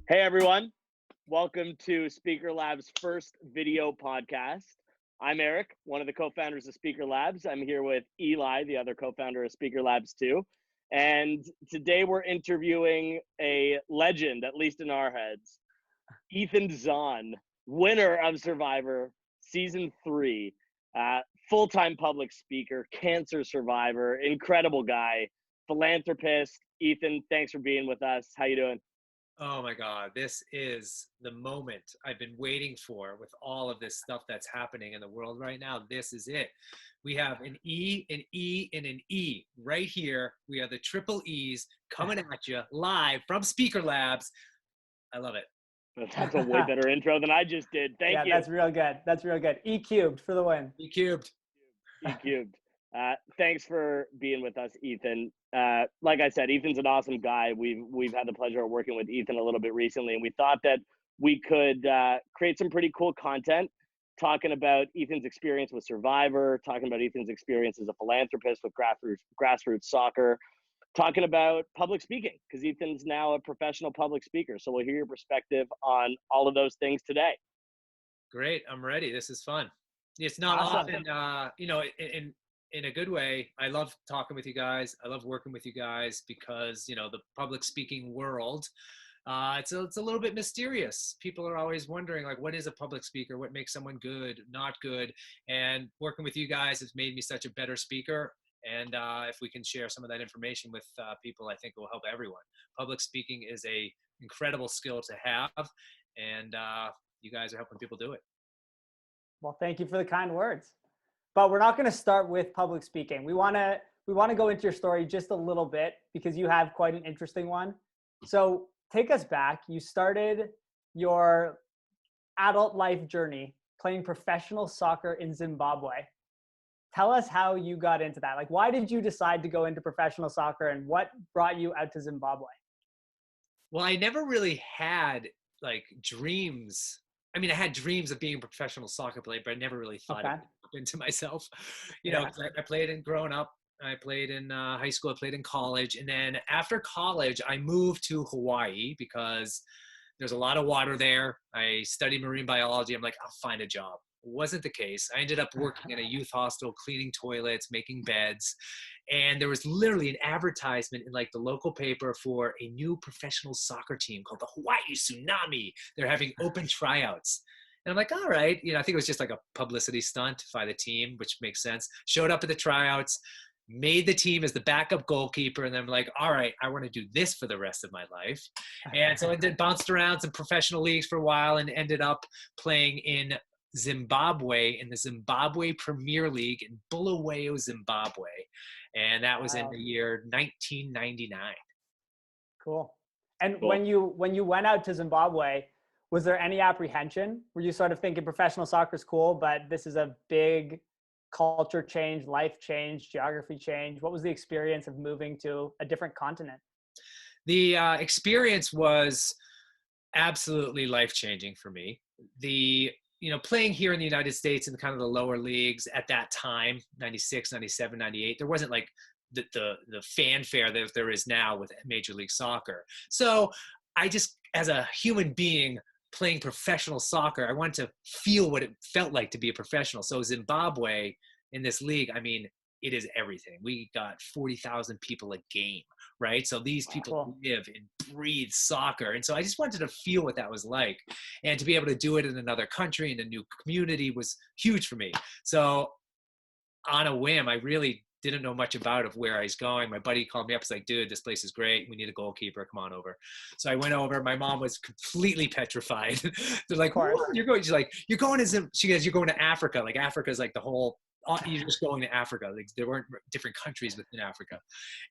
Hey everyone, welcome to Speaker Lab's first video podcast. I'm Eric, one of the co-founders of Speaker Labs. I'm here with Eli, the other co-founder of Speaker Labs too. And today we're interviewing a legend, at least in our heads, Ethan Zohn, winner of Survivor Season 3, full-time public speaker, cancer survivor, incredible guy, philanthropist. Ethan, thanks for being with us. How you doing? Oh my God, this is the moment I've been waiting for with all of this stuff that's happening in the world right now. This is it. We have an E, an E, and an E right here. We are the triple E's coming at you live from Speaker Labs. I love it. That's a way better intro than I just did. Thank Yeah, you. that's real good. That's real good. E cubed for the win. E cubed. E cubed. Thanks for being with us, Ethan. Like I said, Ethan's an awesome guy. We've had the pleasure of working with Ethan a little bit recently, and we thought that we could create some pretty cool content talking about Ethan's experience with Survivor, talking about Ethan's experience as a philanthropist with grassroots soccer, talking about public speaking, because Ethan's now a professional public speaker. So we'll hear your perspective on all of those things today. Great. I'm ready. This is fun. It's not Awesome. often, in a good way. I love talking with you guys. I love working with you guys because, the public speaking world, it's a little bit mysterious. People are always wondering, like, what is a public speaker? What makes someone good, not good? And working with you guys has made me such a better speaker. And if we can share some of that information with people, I think it will help everyone. Public speaking is a incredible skill to have, and you guys are helping people do it. Well, thank you for the kind words. But we're not going to start with public speaking. We want to go into your story just a little bit because you have quite an interesting one. So take us back. You started your adult life journey playing professional soccer in Zimbabwe. Tell us how you got into that. Like, why did you decide to go into professional soccer, and what brought you out to Zimbabwe? Well, I never really had like dreams. I mean, I had dreams of being a professional soccer player, but I never really thought Okay. it into myself. Yeah. 'Cause I played in growing up. I played in high school. I played in college, and then after college, I moved to Hawaii because there's a lot of water there. I studied marine biology. I'm like, I'll find a job. Wasn't the case. I ended up working in a youth hostel, cleaning toilets, making beds. And there was literally an advertisement in like the local paper for a new professional soccer team called the Hawaii Tsunami. They're having open tryouts. And I'm like, all right, I think it was just like a publicity stunt by the team, which makes sense. Showed up at the tryouts, made the team as the backup goalkeeper, and then I'm like, all right, I want to do this for the rest of my life. And so I bounced around some professional leagues for a while and ended up playing in Zimbabwe in the Zimbabwe Premier League in Bulawayo, Zimbabwe. And that was in Wow. the year 1999. Cool. And Cool. when you went out to Zimbabwe, was there any apprehension? Were you sort of thinking professional soccer is cool, but this is a big culture change, life change, geography change? What was the experience of moving to a different continent? The experience was absolutely life-changing for me. Playing here in the United States in kind of the lower leagues at that time, 96, 97, 98, there wasn't like the fanfare that there is now with Major League Soccer. So I just, as a human being playing professional soccer, I wanted to feel what it felt like to be a professional. So Zimbabwe in this league, I mean, it is everything. We got 40,000 people a game, right? So these people Cool. live and breathe soccer. And so I just wanted to feel what that was like. And to be able to do it in another country, in a new community, was huge for me. So on a whim, I really didn't know much about where I was going. My buddy called me up. He's like, dude, this place is great. We need a goalkeeper. Come on over. So I went over. My mom was completely petrified. They're like, Of course. what? You're going? She's like, you're going to, she goes, you're going to Africa. Like Africa is like the whole, you're just going to Africa. Like there weren't different countries within Africa.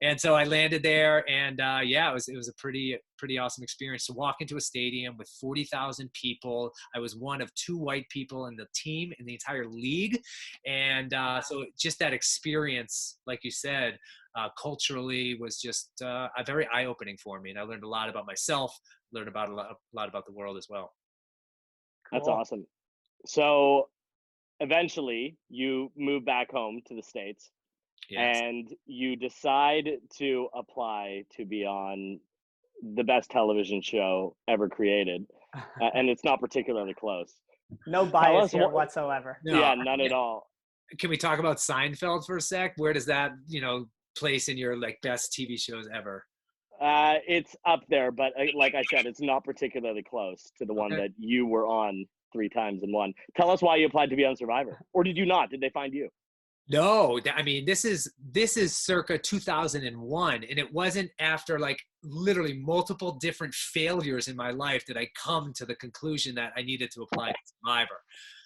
And so I landed there, and it was a pretty awesome experience to walk into a stadium with 40,000 people. I was one of 2 white people in the team in the entire league. And so just that experience, like you said, culturally was just a very eye-opening for me. And I learned a lot about myself, learned about a lot about the world as well. That's Cool. awesome. So eventually you move back home to the States. Yes. And you decide to apply to be on the best television show ever created, and it's not particularly close. No Tell bias us here what, whatsoever. No, yeah, none at all. can we talk about Seinfeld for a sec? Where does that, place in your like best TV shows ever? It's up there, but like I said, it's not particularly close to the one Okay. that you were on 3 times in one. Tell us why you applied to be on Survivor, or did you not? Did they find you? No, I mean this is circa 2001, and it wasn't after like literally multiple different failures in my life that I come to the conclusion that I needed to apply to Survivor.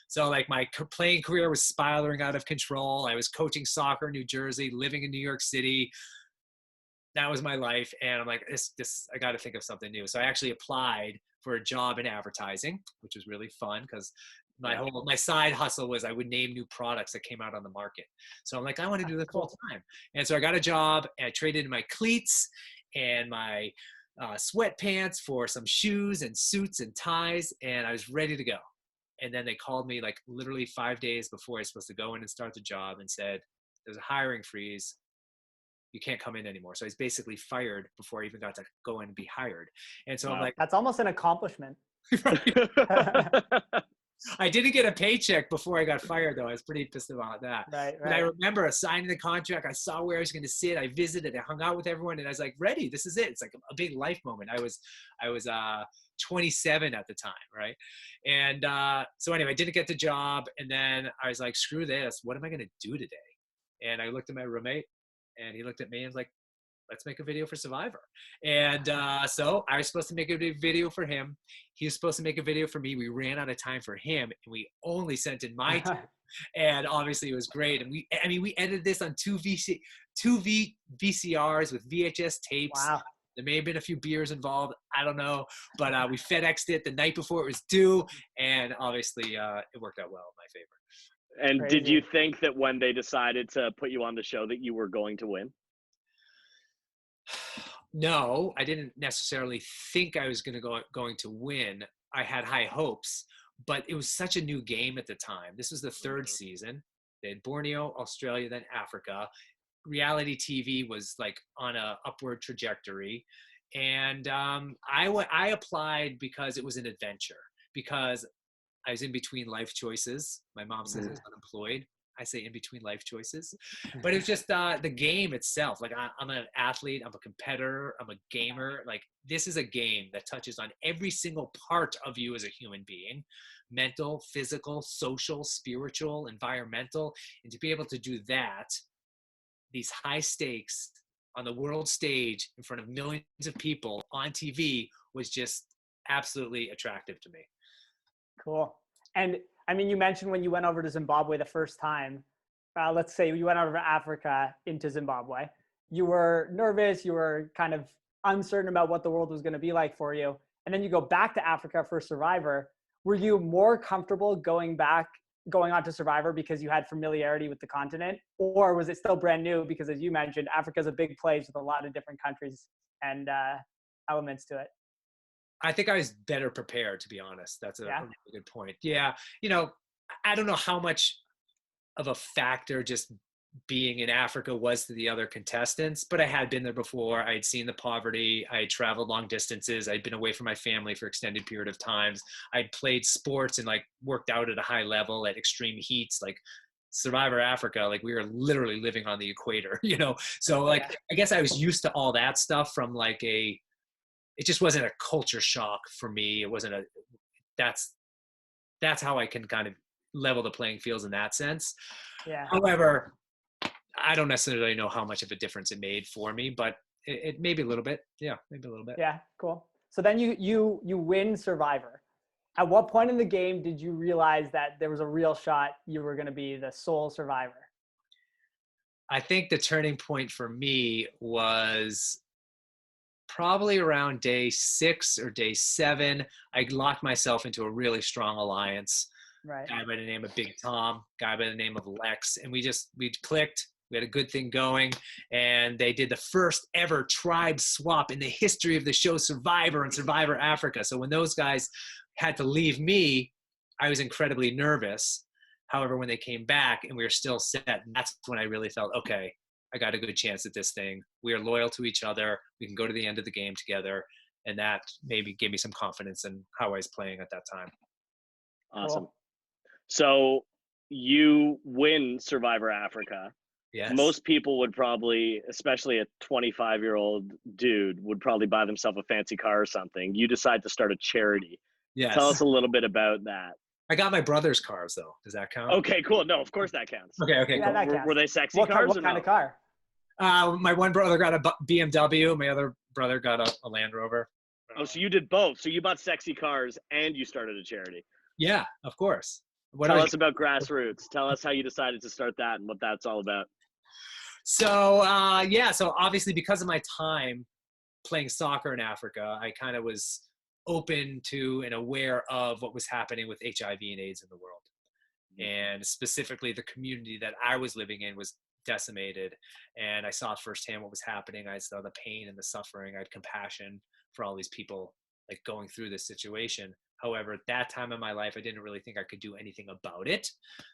So like my playing career was spiraling out of control. I was coaching soccer in New Jersey, living in New York City. That was my life, and I'm like, this I got to think of something new. So I actually applied for a job in advertising, which was really fun because my side hustle was I would name new products that came out on the market. So I'm like, I want to do this full time. And so I got a job, and I traded in my cleats and my sweatpants for some shoes and suits and ties, and I was ready to go. And then they called me like literally 5 days before I was supposed to go in and start the job and said, there's a hiring freeze. You can't come in anymore. So he's basically fired before I even got to go in and be hired. And so I'm like, That's almost an accomplishment. I didn't get a paycheck before I got fired, though. I was pretty pissed about that. Right. But I remember signing the contract. I saw where I was going to sit. I visited. I hung out with everyone, and I was like, ready. This is it. It's like a big life moment. I was 27 at the time, right? And so anyway, I didn't get the job, and then I was like, screw this. What am I going to do today? And I looked at my roommate, and he looked at me and was like, let's make a video for Survivor. And so I was supposed to make a video for him. He was supposed to make a video for me. We ran out of time for him, and we only sent in my time. And obviously it was great. And we edited this on two VCRs with VHS tapes. Wow. There may have been a few beers involved. I don't know. But we FedExed it the night before it was due. And obviously it worked out well in my favor. And Crazy. did you think that when they decided to put you on the show that you were going to win? No, I didn't necessarily think I was going to win. I had high hopes, but it was such a new game at the time. This was the third season. They had Borneo, Australia, then Africa. Reality TV was like on a upward trajectory. And I applied because it was an adventure, because I was in between life choices. My mom says I was unemployed. I say in between life choices, but it's just the game itself. Like I'm an athlete, I'm a competitor, I'm a gamer. Like this is a game that touches on every single part of you as a human being: mental, physical, social, spiritual, environmental. And to be able to do that, these high stakes on the world stage in front of millions of people on TV was just absolutely attractive to me. Cool. And I mean, you mentioned when you went over to Zimbabwe the first time, let's say you went over to Africa into Zimbabwe, you were nervous, you were kind of uncertain about what the world was going to be like for you. And then you go back to Africa for Survivor. Were you more comfortable going on to Survivor because you had familiarity with the continent? Or was it still brand new? Because as you mentioned, Africa is a big place with a lot of different countries and elements to it. I think I was better prepared, to be honest. That's a really good point. Yeah. I don't know how much of a factor just being in Africa was to the other contestants, but I had been there before. I had seen the poverty. I had traveled long distances. I'd been away from my family for extended period of times. I'd played sports and like worked out at a high level at extreme heats, like Survivor Africa. Like we were literally living on the equator, So like, I guess I was used to all that stuff from like it just wasn't a culture shock for me. It wasn't that's how I can kind of level the playing fields in that sense. Yeah. However, I don't necessarily know how much of a difference it made for me, but it maybe a little bit. Yeah, maybe a little bit. Yeah, cool. So then you win Survivor. At what point in the game did you realize that there was a real shot you were going to be the sole survivor? I think the turning point for me was probably around day 6 or day 7. I locked myself into a really strong alliance. Right. Guy by the name of Big Tom, guy by the name of Lex, and we clicked. We had a good thing going, and they did the first ever tribe swap in the history of the show Survivor and Survivor Africa. So when those guys had to leave me, I was incredibly nervous. However, when they came back and we were still set, that's when I really felt, okay, I got a good chance at this thing. We are loyal to each other. We can go to the end of the game together. And that maybe gave me some confidence in how I was playing at that time. Awesome. Cool. So you win Survivor Africa. Yes. Most people would probably, especially a 25-year-old dude, would probably buy themselves a fancy car or something. You decide to start a charity. Yes. Tell us a little bit about that. I got my brother's cars though. Does that count? Okay, cool. No, of course that counts. Okay. Yeah, Cool. that Were, counts. were they sexy What, cars what or kind no? of car? My one brother got a BMW. My other brother got a Land Rover. Oh, so you did both. So you bought sexy cars and you started a charity. Yeah, of course. Tell us about Grassroots. Tell us how you decided to start that and what that's all about. So so obviously because of my time playing soccer in Africa, I kind of was open to and aware of what was happening with HIV and AIDS in the world. And specifically the community that I was living in was decimated. And I saw firsthand what was happening. I saw the pain and the suffering. I had compassion for all these people like going through this situation. However, at that time in my life, I didn't really think I could do anything about it.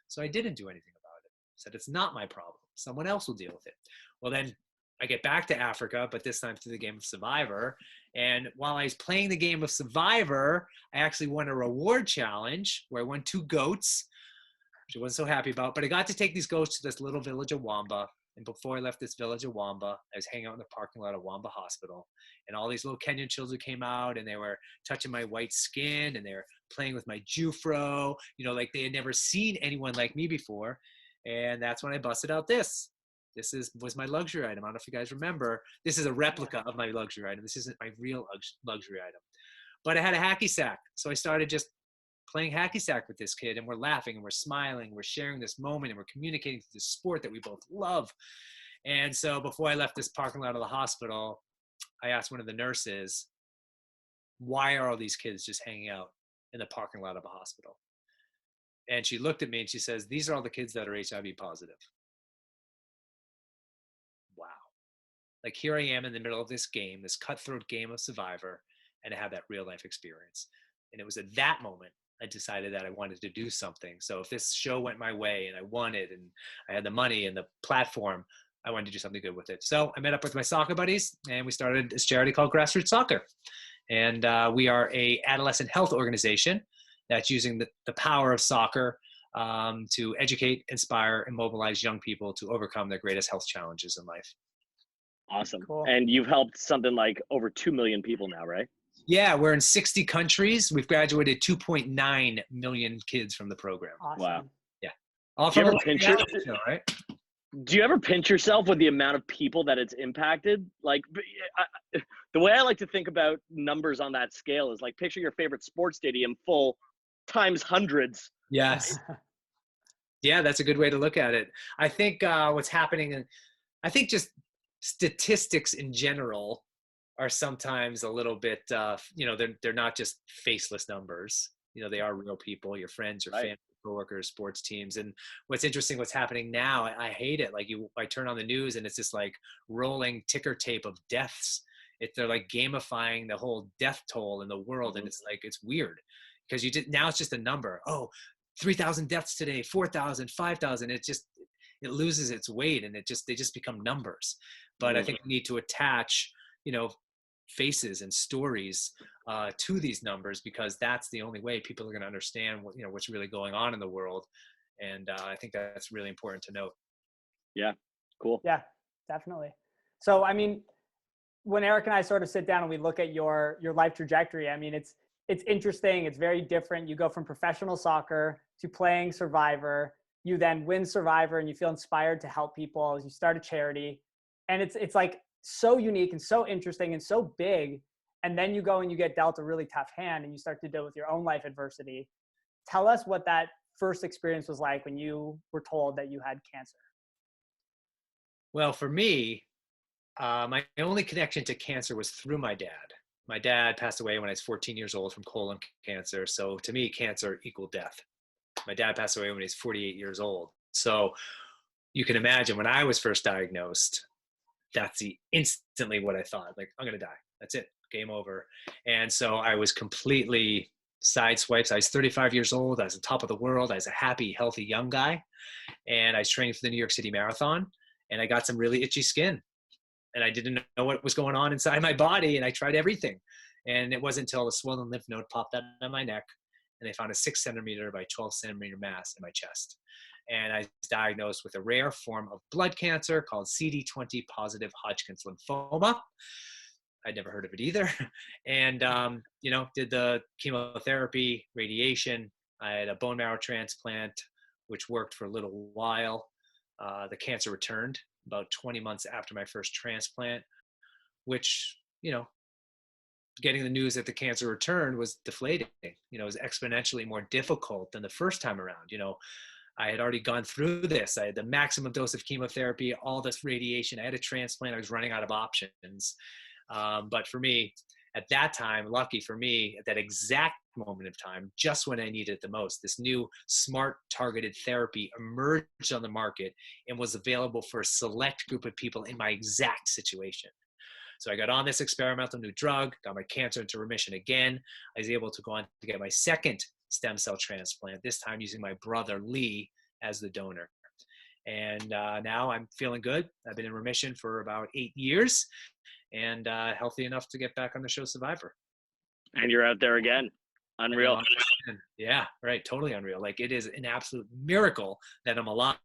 So I didn't do anything about it. I said, it's not my problem. Someone else will deal with it. Well, then I get back to Africa, but this time through the game of Survivor. And while I was playing the game of Survivor, I actually won a reward challenge where I won 2 goats, which I wasn't so happy about. But I got to take these goats to this little village of Wamba. And before I left this village of Wamba, I was hanging out in the parking lot of Wamba Hospital. And all these little Kenyan children came out and they were touching my white skin and they were playing with my Jufro. You know, like they had never seen anyone like me before. And that's when I busted out this. This was my luxury item. I don't know if you guys remember. This is a replica of my luxury item. This isn't my real luxury item. But I had a hacky sack. So I started just playing hacky sack with this kid, and we're laughing and we're smiling. We're sharing this moment and we're communicating through this sport that we both love. And so before I left this parking lot of the hospital, I asked one of the nurses, why are all these kids just hanging out in the parking lot of a hospital? And she looked at me and she says, these are all the kids that are HIV positive. Wow. Like here I am in the middle of this game, this cutthroat game of Survivor, and I have that real life experience. And it was at that moment I decided that I wanted to do something. So if this show went my way and I won it and I had the money and the platform, I wanted to do something good with it. So I met up with my soccer buddies and we started this charity called Grassroots Soccer. And we are a adolescent health organization that's using the power of soccer to educate, inspire, and mobilize young people to overcome their greatest health challenges in life. Awesome. Cool. And you've helped something like over 2 million people now, right? Yeah, we're in 60 countries. We've graduated 2.9 million kids from the program. Awesome. Wow. Yeah. All Do you from ever a pinch reality show, right? Do you ever pinch yourself with the amount of people that it's impacted? Like the way I like to think about numbers on that scale is like picture your favorite sports stadium full times hundreds. Yes. Yeah, that's a good way to look at it. I think what's happening, I think just statistics in general are sometimes a little bit, they're not just faceless numbers. You know, they are real people, your friends, your Right. family, coworkers, sports teams. And what's interesting, what's happening now, I hate it. Like I turn on the news and it's just like rolling ticker tape of deaths. They're like gamifying the whole death toll in the world. And it's like, it's weird because now it's just a number. Oh, 3,000 deaths today, 4,000, 5,000. It loses its weight and they just become numbers. But I think we need to attach, faces and stories to these numbers because that's the only way people are going to understand what's really going on in the world. And I think that's really important to note. Yeah. Cool. Yeah, definitely. So, I mean, when Eric and I sort of sit down and we look at your life trajectory, I mean, it's interesting. It's very different. You go from professional soccer to playing Survivor. You then win Survivor and you feel inspired to help people as you start a charity. And it's like so unique and so interesting and so big. And then you go and you get dealt a really tough hand and you start to deal with your own life adversity. Tell us what that first experience was like when you were told that you had cancer. Well, for me, my only connection to cancer was through my dad. My dad passed away when I was 14 years old from colon cancer. So to me, cancer equaled death. My dad passed away when he was 48 years old. So you can imagine when I was first diagnosed, that's instantly what I thought. Like, I'm going to die. That's it. Game over. And so I was completely sideswiped. I was 35 years old. I was on top of the world. I was a happy, healthy young guy. And I was training for the New York City Marathon. and I got some really itchy skin, and I didn't know what was going on inside my body, and I tried everything. And it wasn't until a swollen lymph node popped out of my neck, and they found a 6 centimeter by 12 centimeter mass in my chest. And I was diagnosed with a rare form of blood cancer called CD20 positive Hodgkin's lymphoma. I'd never heard of it either. And, did the chemotherapy, radiation. I had a bone marrow transplant, which worked for a little while. The cancer returned about 20 months after my first transplant, which, getting the news that the cancer returned was deflating. It was exponentially more difficult than the first time around. I had already gone through this. I had the maximum dose of chemotherapy, all this radiation. I had a transplant. I was running out of options. But for me, at that time, lucky for me, at that exact moment of time, just when I needed it the most, this new smart targeted therapy emerged on the market and was available for a select group of people in my exact situation. So I got on this experimental new drug, got my cancer into remission again. I was able to go on to get my second stem cell transplant, this time using my brother Lee as the donor. And now I'm feeling good. I've been in remission for about 8 years and healthy enough to get back on the show Survivor. And you're out there again. Unreal. Yeah, right. Totally unreal. Like, it is an absolute miracle that I'm alive,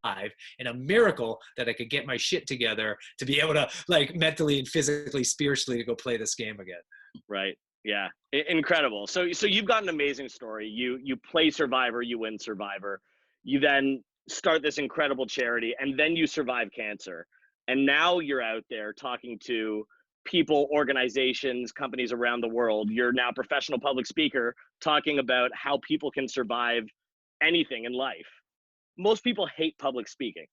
and a miracle that I could get my shit together to be able to, like, mentally and physically, spiritually, to go play this game again. Right. Yeah. Incredible. So you've got an amazing story. You play Survivor, you win Survivor. You then start this incredible charity, and then you survive cancer. And now you're out there talking to people, organizations, companies around the world. You're now a professional public speaker talking about how people can survive anything in life. Most people hate public speaking.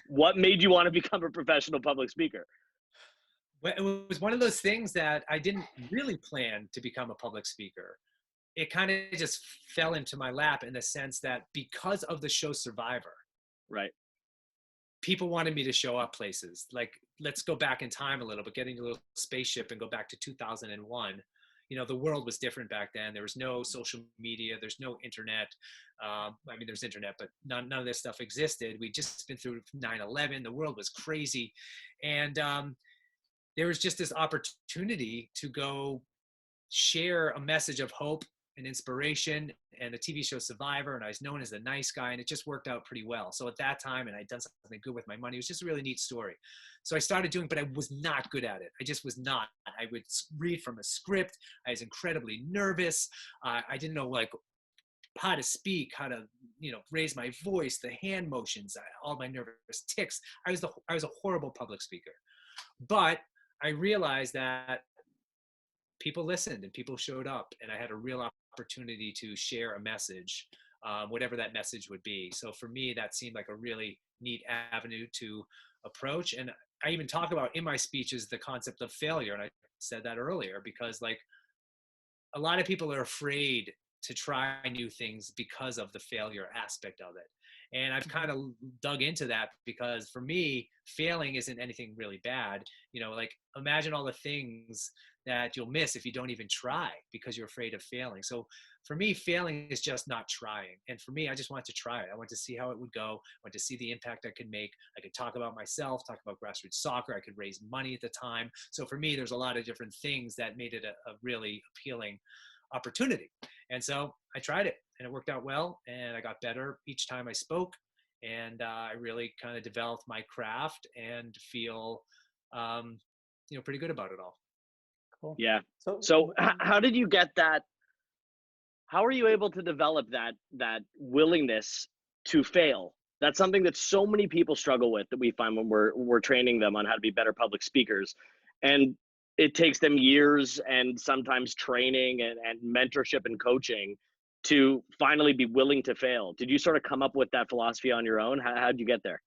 What made you want to become a professional public speaker? Well, it was one of those things that I didn't really plan to become a public speaker. It kind of just fell into my lap, in the sense that because of the show Survivor, right, people wanted me to show up places. Like, let's go back in time a little bit, getting a little spaceship and go back to 2001. The world was different back then. There was no social media. There's no internet. There's internet, but none of this stuff existed. We'd just been through 9/11. The world was crazy. And there was just this opportunity to go share a message of hope and inspiration, and the TV show Survivor, and I was known as the nice guy, and it just worked out pretty well. So at that time, and I'd done something good with my money, it was just a really neat story. So I started doing, but I was not good at it. I just was not. I would read from a script. I was incredibly nervous. I didn't know, like, how to speak, how to, raise my voice, the hand motions, all my nervous tics. I was a horrible public speaker. But I realized that people listened and people showed up, and I had a real opportunity to share a message, whatever that message would be. So for me, that seemed like a really neat avenue to approach. And I even talk about in my speeches the concept of failure. And I said that earlier because, like, a lot of people are afraid to try new things because of the failure aspect of it. And I've kind of dug into that, because for me, failing isn't anything really bad. Like, imagine all the things that you'll miss if you don't even try because you're afraid of failing. So for me, failing is just not trying. And for me, I just wanted to try it. I wanted to see how it would go. I wanted to see the impact I could make. I could talk about myself, talk about grassroots soccer. I could raise money at the time. So for me, there's a lot of different things that made it a really appealing opportunity. And so I tried it, and it worked out well, and I got better each time I spoke, and I really kind of developed my craft and feel pretty good about it all. Cool. Yeah. So how did you get that? How are you able to develop that willingness to fail? That's something that so many people struggle with, that we find when we're training them on how to be better public speakers. And it takes them years and sometimes training and mentorship and coaching to finally be willing to fail. Did you sort of come up with that philosophy on your own? How'd you get there?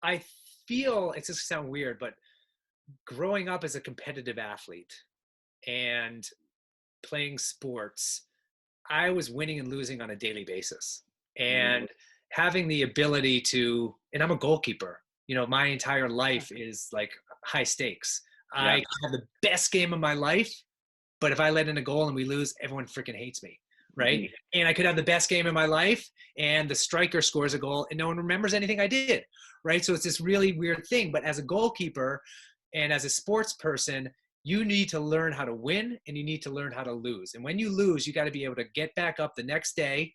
I feel, it's just sound weird, but growing up as a competitive athlete and playing sports, I was winning and losing on a daily basis. And having the ability to, and I'm a goalkeeper, my entire life is like high stakes. Yeah. I have the best game of my life, but if I let in a goal and we lose, everyone freaking hates me. right? Mm-hmm. And I could have the best game of my life and the striker scores a goal and no one remembers anything I did, right? So it's this really weird thing. But as a goalkeeper and as a sports person, you need to learn how to win and you need to learn how to lose. And when you lose, you got to be able to get back up the next day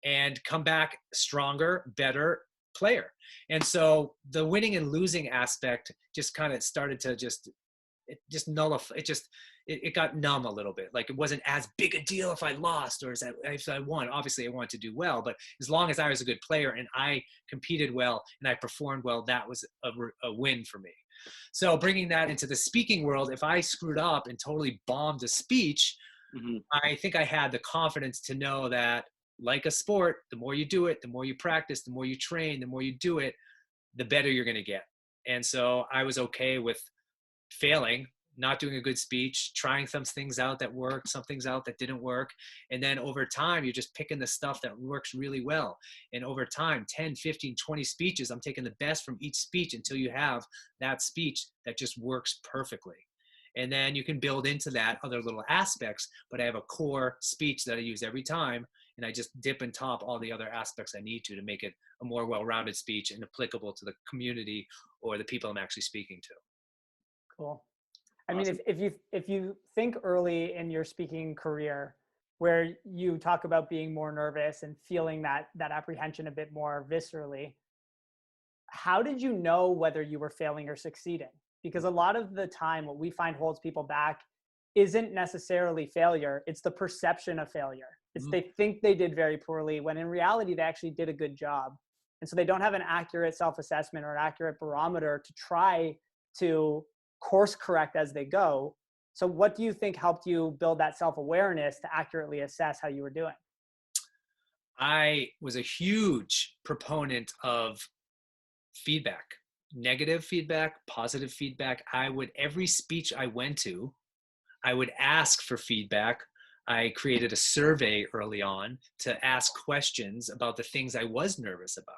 and come back stronger, better player. And so the winning and losing aspect just kind of started to it got numb a little bit. Like it wasn't as big a deal if I lost or if I won. Obviously I wanted to do well, but as long as I was a good player and I competed well and I performed well, that was a win for me. So bringing that into the speaking world, if I screwed up and totally bombed a speech, Mm-hmm. I think I had the confidence to know that, like a sport, the more you do it, the more you practice, the more you train, the more you do it, the better you're going to get. And so I was okay with failing, not doing a good speech, trying some things out that worked, some things out that didn't work. And then over time, you're just picking the stuff that works really well. And over time, 10, 15, 20 speeches, I'm taking the best from each speech until you have that speech that just works perfectly. And then you can build into that other little aspects, but I have a core speech that I use every time. And I just dip and top all the other aspects I need to make it a more well-rounded speech and applicable to the community or the people I'm actually speaking to. Cool. I Awesome. mean, if you think early in your speaking career where you talk about being more nervous and feeling that apprehension a bit more viscerally, how did you know whether you were failing or succeeding? Because a lot of the time what we find holds people back isn't necessarily failure, it's the perception of failure. It's they think they did very poorly when in reality they actually did a good job. And so they don't have an accurate self-assessment or an accurate barometer to try to course correct as they go. So what do you think helped you build that self-awareness to accurately assess how you were doing? I was a huge proponent of feedback, negative feedback, positive feedback. Every speech I went to, I would ask for feedback. I created a survey early on to ask questions about the things I was nervous about.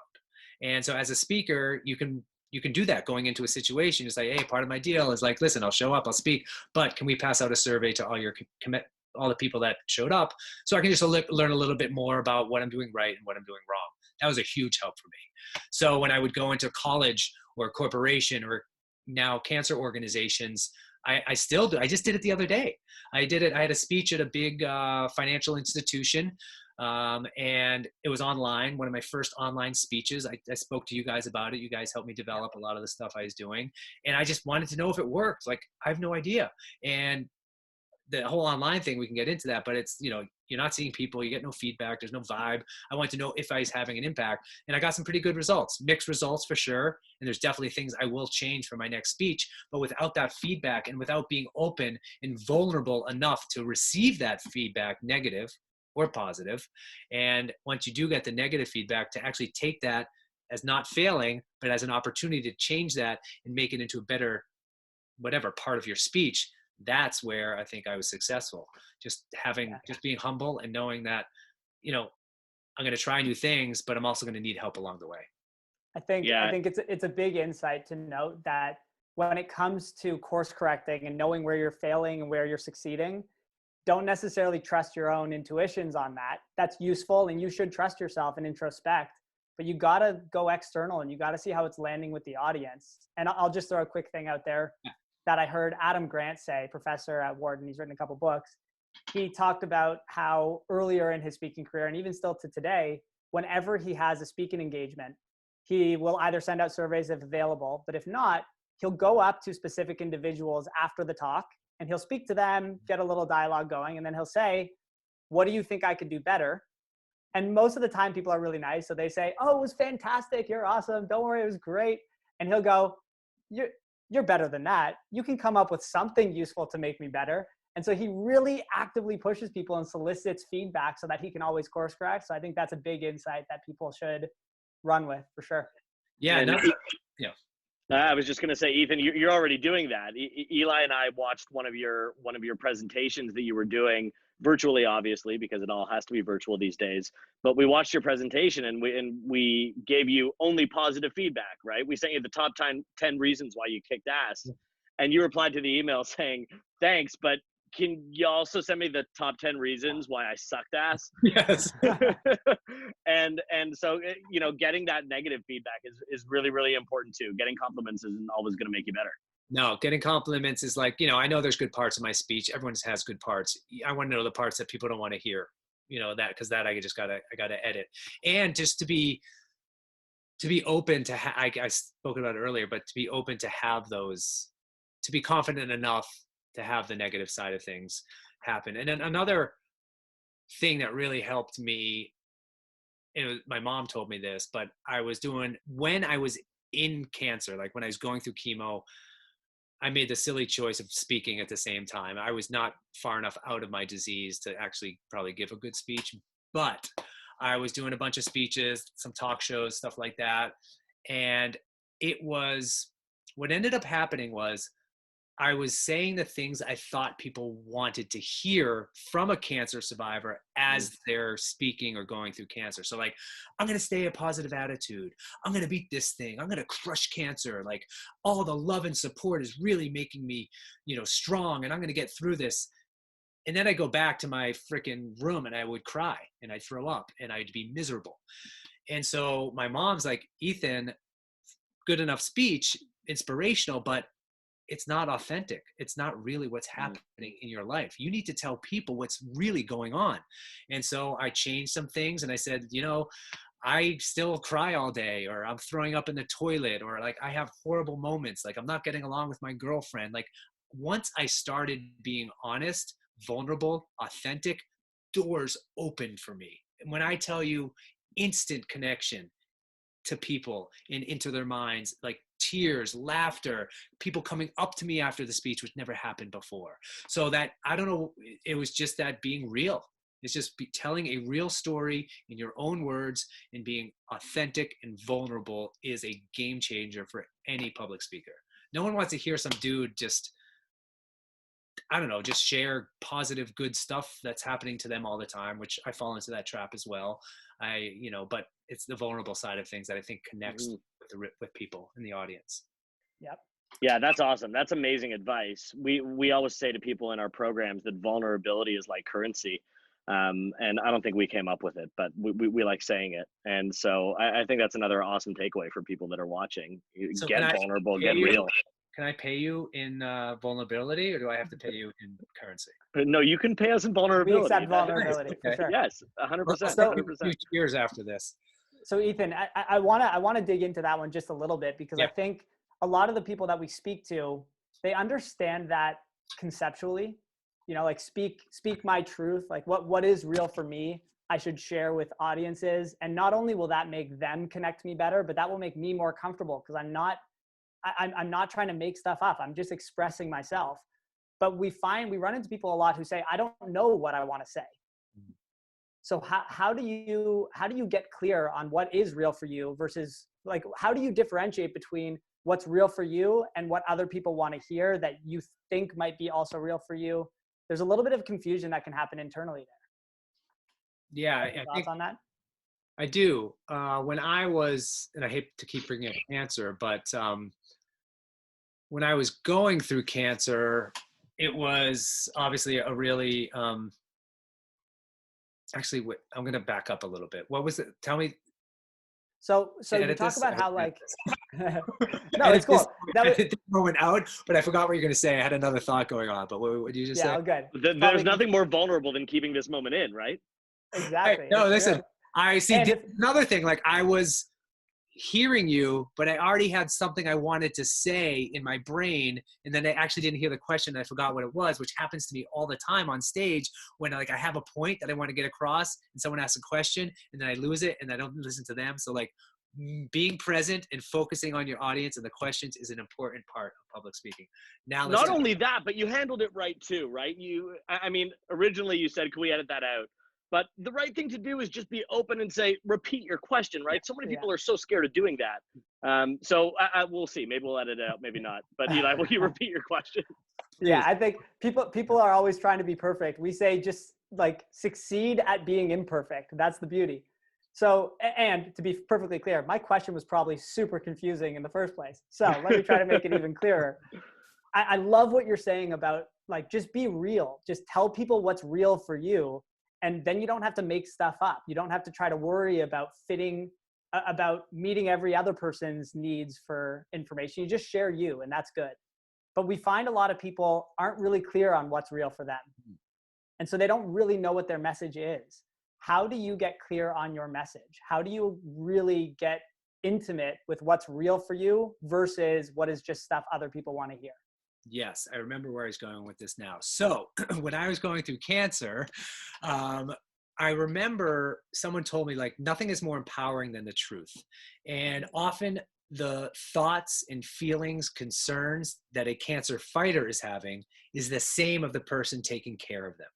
And so as a speaker, you can do that going into a situation. You say, hey, part of my deal is like, listen, I'll show up, I'll speak, but can we pass out a survey to all the people that showed up so I can just learn a little bit more about what I'm doing right and what I'm doing wrong. That was a huge help for me. So when I would go into college or corporation or now cancer organizations, I still do. I just did it the other day. I had a speech at a big financial institution, and it was online, one of my first online speeches. I spoke to you guys about it. You guys helped me develop a lot of the stuff I was doing. And I just wanted to know if it worked. Like, I have no idea. And the whole online thing, we can get into that, but it's, you're not seeing people, you get no feedback, there's no vibe. I want to know if I was having an impact. And I got some pretty good results, mixed results for sure. And there's definitely things I will change for my next speech, but without that feedback and without being open and vulnerable enough to receive that feedback, negative or positive. And once you do get the negative feedback, to actually take that as not failing, but as an opportunity to change that and make it into a better, whatever part of your speech, that's where I think I was successful. Just being humble and knowing that, I'm going to try new things, but I'm also going to need help along the way. I think it's a big insight to note that when it comes to course correcting and knowing where you're failing and where you're succeeding, don't necessarily trust your own intuitions on that. That's useful and you should trust yourself and introspect, but you got to go external and you got to see how it's landing with the audience. And I'll just throw a quick thing out there. Yeah. That I heard Adam Grant say, professor at Wharton, he's written a couple books. He talked about how earlier in his speaking career, and even still to today, whenever he has a speaking engagement, he will either send out surveys if available, but if not, he'll go up to specific individuals after the talk and he'll speak to them, get a little dialogue going, and then he'll say, what do you think I could do better? And most of the time people are really nice. So they say, oh, it was fantastic. You're awesome. Don't worry, it was great. And he'll go, you're better than that. You can come up with something useful to make me better. And so he really actively pushes people and solicits feedback so that he can always course correct. So I think that's a big insight that people should run with for sure. Yeah. I was just going to say, Ethan, you're already doing that. Eli and I watched one of your presentations that you were doing virtually, obviously, because it all has to be virtual these days. But we watched your presentation and we gave you only positive feedback, right? We sent you the top 10 reasons why you kicked ass. And you replied to the email saying, thanks, but can you also send me the top 10 reasons why I sucked ass? Yes. and so, getting that negative feedback is really, really important too. Getting compliments isn't always going to make you better. No, getting compliments is like, I know there's good parts of my speech. Everyone has good parts. I want to know the parts that people don't want to hear, because that I gotta edit. And just to be open to, I spoke about it earlier, but to be open to have those, to be confident enough to have the negative side of things happen. And then another thing that really helped me, my mom told me this, but when I was in cancer, like when I was going through chemo, I made the silly choice of speaking at the same time. I was not far enough out of my disease to actually probably give a good speech, but I was doing a bunch of speeches, some talk shows, stuff like that. And what ended up happening was I was saying the things I thought people wanted to hear from a cancer survivor as they're speaking or going through cancer. So like, I'm going to stay a positive attitude. I'm going to beat this thing. I'm going to crush cancer. Like, all the love and support is really making me, strong, and I'm going to get through this. And then I go back to my freaking room and I would cry and I'd throw up and I'd be miserable. And so my mom's like, Ethan, good enough speech, inspirational, but it's not authentic. It's not really what's happening in your life. You need to tell people what's really going on. And so I changed some things and I said, I still cry all day, or I'm throwing up in the toilet, or like I have horrible moments. Like I'm not getting along with my girlfriend. Like once I started being honest, vulnerable, authentic, doors opened for me. And when I tell you, instant connection to people and into their minds, like tears, laughter, people coming up to me after the speech, which never happened before. So that, I don't know, it was just that being real. It's just telling a real story in your own words and being authentic and vulnerable is a game changer for any public speaker. No one wants to hear some dude just, I don't know, just share positive, good stuff that's happening to them all the time, which I fall into that trap as well. But it's the vulnerable side of things that I think connects with people in the audience. Yep. Yeah, that's awesome. That's amazing advice. We always say to people in our programs that vulnerability is like currency. And I don't think we came up with it, but we like saying it. And so I think that's another awesome takeaway for people that are watching. So get vulnerable, get real. Can I pay you in vulnerability, or do I have to pay you in currency? No, you can pay us in vulnerability. We accept vulnerability, for sure. Yes, 100%. So, 100%. A few years after this. So Ethan, I want to dig into that one just a little bit, because I think a lot of the people that we speak to, they understand that conceptually, like speak my truth, like what is real for me, I should share with audiences. And not only will that make them connect me better, but that will make me more comfortable, because I'm not trying to make stuff up. I'm just expressing myself. But we run into people a lot who say, I don't know what I want to say. So how do you get clear on what is real for you versus, like, how do you differentiate between what's real for you and what other people want to hear that you think might be also real for you? There's a little bit of confusion that can happen internally there. Yeah. Any thoughts on that? I do. When I was, and I hate to keep bringing up cancer, but when I was going through cancer, it was obviously a really, actually, I'm going to back up a little bit. What was it? Tell me. So you talk about how, like, no, it's cool. That was this moment out, but I forgot what you're going to say. I had another thought going on, but what did you just say? Yeah, good. There's nothing more vulnerable than keeping this moment in, right? Exactly. No, listen, I see another thing. Like, I was hearing you, but I already had something I wanted to say in my brain, and then I actually didn't hear the question. I forgot what it was, which happens to me all the time on stage when I have a point that I want to get across and someone asks a question and then I lose it and I don't listen to them. So like, being present and focusing on your audience and the questions is an important part of public speaking. Now, not only that, but you handled it right too, right? I mean, originally you said, can we edit that out? But the right thing to do is just be open and say, repeat your question, right? So many people are so scared of doing that. So we'll see. Maybe we'll edit it out, maybe not. But Eli, will you repeat your question? Yeah, I think people are always trying to be perfect. We say just like succeed at being imperfect. That's the beauty. So, and to be perfectly clear, my question was probably super confusing in the first place. So let me try to make it even clearer. I love what you're saying about like, just be real. Just tell people what's real for you. And then you don't have to make stuff up. You don't have to try to worry about about meeting every other person's needs for information. You just share you, and that's good. But we find a lot of people aren't really clear on what's real for them. And so they don't really know what their message is. How do you get clear on your message? How do you really get intimate with what's real for you versus what is just stuff other people want to hear? Yes, I remember where I was going with this now. So when I was going through cancer, I remember someone told me, like, nothing is more empowering than the truth. And often the thoughts and feelings, concerns that a cancer fighter is having is the same of the person taking care of them.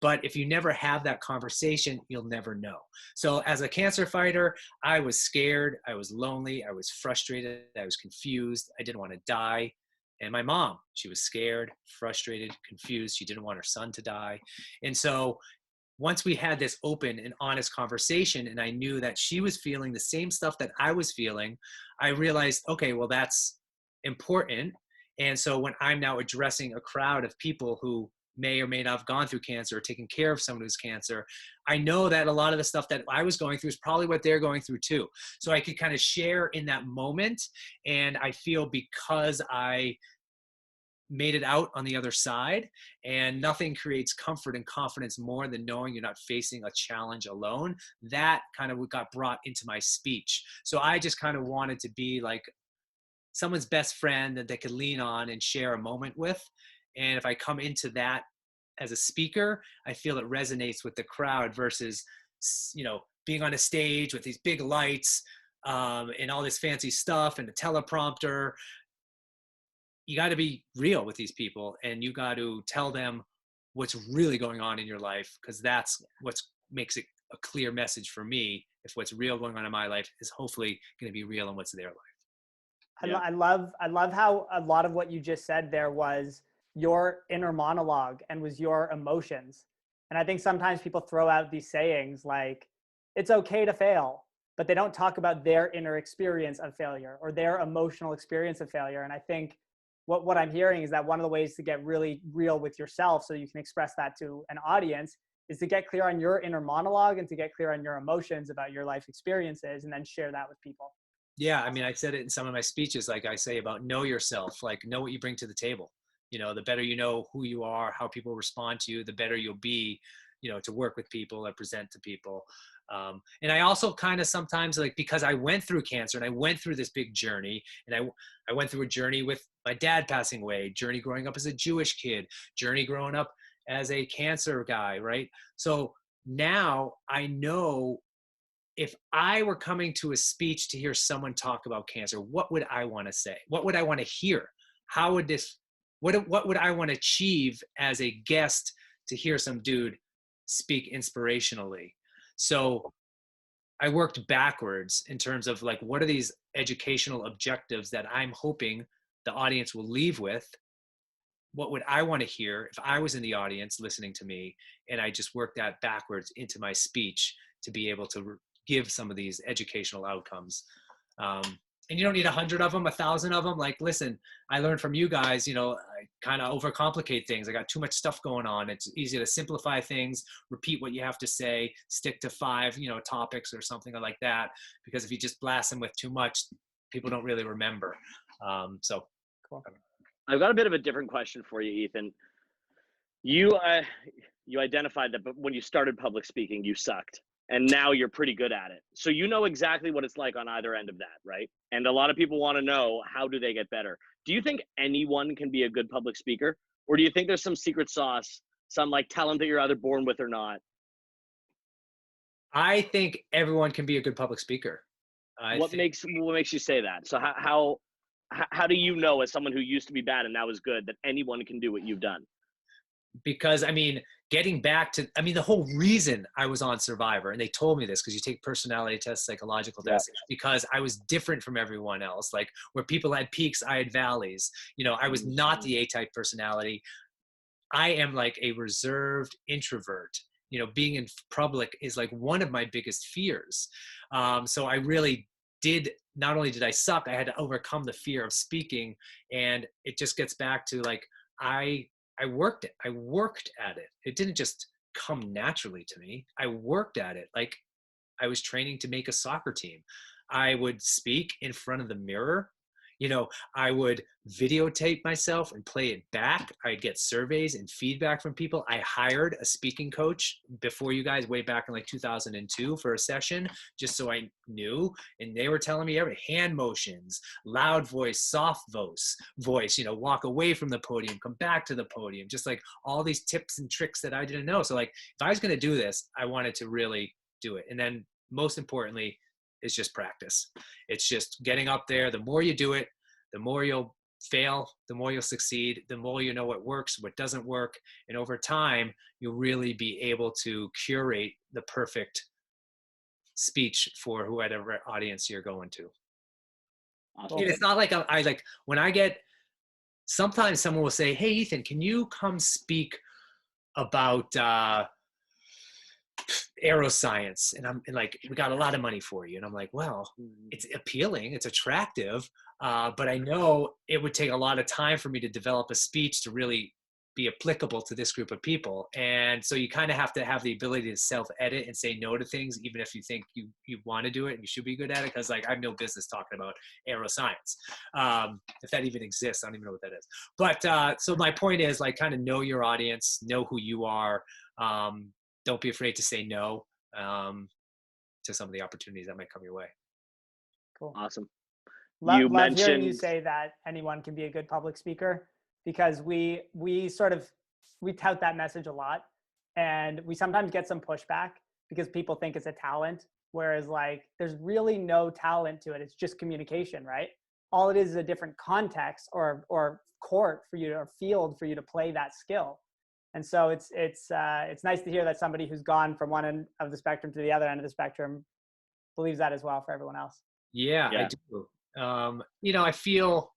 But if you never have that conversation, you'll never know. So as a cancer fighter, I was scared, I was lonely, I was frustrated, I was confused, I didn't want to die. And my mom, she was scared, frustrated, confused. She didn't want her son to die. And so once we had this open and honest conversation, and I knew that she was feeling the same stuff that I was feeling, I realized, okay, well, that's important. And so when I'm now addressing a crowd of people who may or may not have gone through cancer or taken care of someone who's cancer, I know that a lot of the stuff that I was going through is probably what they're going through too. So I could kind of share in that moment. And I feel because I made it out on the other side, and nothing creates comfort and confidence more than knowing you're not facing a challenge alone. That kind of got brought into my speech. So I just kind of wanted to be like someone's best friend that they could lean on and share a moment with. And if I come into that as a speaker, I feel it resonates with the crowd versus, being on a stage with these big lights and all this fancy stuff and a teleprompter. You got to be real with these people, and you got to tell them what's really going on in your life, because that's what makes it a clear message for me. If what's real going on in my life is hopefully going to be real in what's their life. Yeah. I love how a lot of what you just said there was your inner monologue and was your emotions. And I think sometimes people throw out these sayings like, it's okay to fail, but they don't talk about their inner experience of failure or their emotional experience of failure. And I think what I'm hearing is that one of the ways to get really real with yourself so you can express that to an audience is to get clear on your inner monologue and to get clear on your emotions about your life experiences, and then share that with people. Yeah, I mean, I said it in some of my speeches, like I say about know yourself, like know what you bring to the table. The better you know who you are, how people respond to you, the better you'll be, to work with people and present to people. And I also kind of sometimes, like, because I went through cancer and I went through this big journey, and I went through a journey with my dad passing away, journey growing up as a Jewish kid, journey growing up as a cancer guy, right? So now I know if I were coming to a speech to hear someone talk about cancer, what would I want to say? What would I want to hear? How would this, what would I want to achieve as a guest to hear some dude speak inspirationally? So I worked backwards in terms of, like, what are these educational objectives that I'm hoping the audience will leave with? What would I want to hear if I was in the audience listening to me? And I just worked that backwards into my speech to be able to give some of these educational outcomes. And you don't need 100 of them, 1,000 of them. Like, listen, I learned from you guys, I kind of overcomplicate things. I got too much stuff going on. It's easy to simplify things, repeat what you have to say, stick to 5, topics or something like that. Because if you just blast them with too much, people don't really remember. So Cool. I've got a bit of a different question for you, Ethan. You identified that, but when you started public speaking, you sucked. And now you're pretty good at it. So you know exactly what it's like on either end of that, right? And a lot of people want to know, how do they get better? Do you think anyone can be a good public speaker? Or do you think there's some secret sauce, some like talent that you're either born with or not? I think everyone can be a good public speaker. What makes you say that? So how do you know, as someone who used to be bad and now is good, that anyone can do what you've done? Because getting back to, the whole reason I was on Survivor, and they told me this, because you take personality tests, psychological tests, because I was different from everyone else. Like, where people had peaks, I had valleys. I was not the A-type personality. I am like a reserved introvert. Being in public is like one of my biggest fears. So I really did, not only did I suck, I had to overcome the fear of speaking. And it just gets back to, like, I I worked at it. It didn't just come naturally to me. I worked at it. Like I was training to make a soccer team. I would speak in front of the mirror. You know, I would videotape myself and play it back. I'd get surveys and feedback from people. I hired a speaking coach before you guys, way back in like 2002 for a session, just so I knew. And they were telling me every hand motions, loud voice, soft voice, you know, walk away from the podium, come back to the podium, just like all these tips and tricks that I didn't know. So like, if I was going to do this, I wanted to really do it. And then most importantly, is just practice. It's just getting up there. The more you do it, the more you'll fail, the more you'll succeed, the more you know what works, what doesn't work. And over time, you'll really be able to curate the perfect speech for whatever audience you're going to. Awesome. And it's not like I like when I get, sometimes someone will say, hey, Ethan, can you come speak about aeroscience? And I'm like, we got a lot of money for you. And I'm like, well, it's appealing, it's attractive, but I know it would take a lot of time for me to develop a speech to really be applicable to this group of people. And so you kind of have to have the ability to self-edit and say no to things, even if you think you want to do it and you should be good at it. Because like I have no business talking about aeroscience. If that even exists, I don't even know what that is. But so my point is like kind of know your audience, know who you are. Don't be afraid to say no to some of the opportunities that might come your way. Cool. Awesome. Love hearing you mentioned- say that anyone can be a good public speaker, because we tout that message a lot, and we sometimes get some pushback because people think it's a talent, whereas like there's really no talent to it. It's just communication, right? All it is a different context or court for you to, or field for you to play that skill. And so it's nice to hear that somebody who's gone from one end of the spectrum to the other end of the spectrum believes that as well for everyone else. Yeah. I do. You know, I feel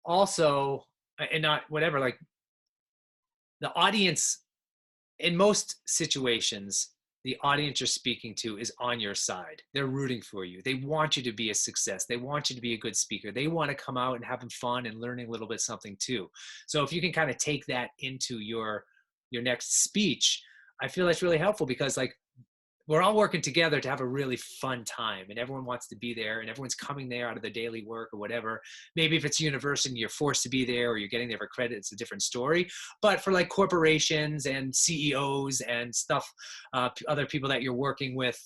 also, and not whatever, like the audience in most situations, the audience you're speaking to is on your side. They're rooting for you. They want you to be a success. They want you to be a good speaker. They want to come out and having fun and learning a little bit something too. So if you can kind of take that into your next speech, I feel that's really helpful, because like we're all working together to have a really fun time, and everyone wants to be there, and everyone's coming there out of their daily work or whatever. Maybe if it's university, you're forced to be there, or you're getting there for credit, it's a different story. But for like corporations and CEOs and stuff, other people that you're working with,